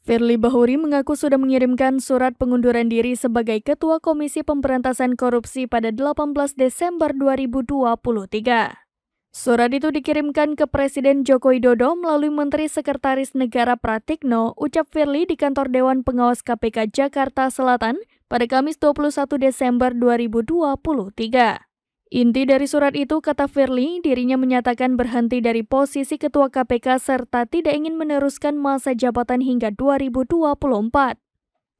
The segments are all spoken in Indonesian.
Firly Bahuri mengaku sudah mengirimkan surat pengunduran diri sebagai Ketua Komisi Pemberantasan Korupsi pada 18 Desember 2023. Surat itu dikirimkan ke Presiden Joko Widodo melalui Menteri Sekretaris Negara Pratikno, ucap Firly di kantor Dewan Pengawas KPK Jakarta Selatan pada Kamis 21 Desember 2023. Inti dari surat itu, kata Firly, dirinya menyatakan berhenti dari posisi Ketua KPK serta tidak ingin meneruskan masa jabatan hingga 2024.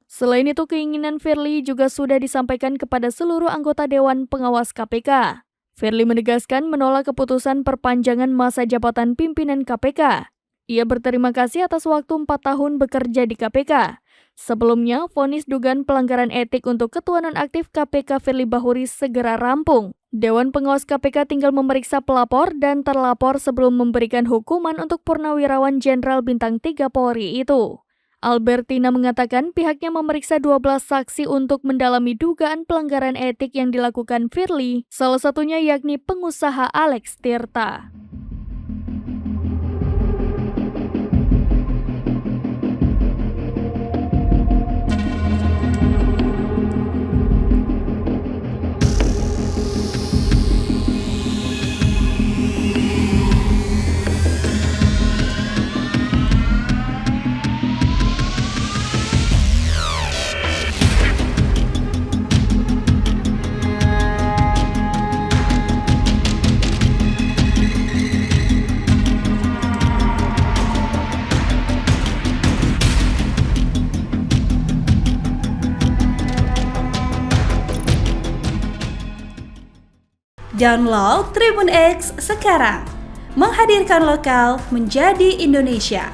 Selain itu, keinginan Firly juga sudah disampaikan kepada seluruh anggota Dewan Pengawas KPK. Firly menegaskan menolak keputusan perpanjangan masa jabatan pimpinan KPK. Ia berterima kasih atas waktu 4 tahun bekerja di KPK. Sebelumnya, vonis dugaan pelanggaran etik untuk Ketua Nonaktif KPK Firly Bahuri segera rampung. Dewan Pengawas KPK tinggal memeriksa pelapor dan terlapor sebelum memberikan hukuman untuk Purnawirawan Jenderal Bintang 3 Polri itu. Albertina mengatakan pihaknya memeriksa 12 saksi untuk mendalami dugaan pelanggaran etik yang dilakukan Firly, salah satunya yakni pengusaha Alex Tirta. Download Tribun X sekarang, menghadirkan lokal menjadi Indonesia.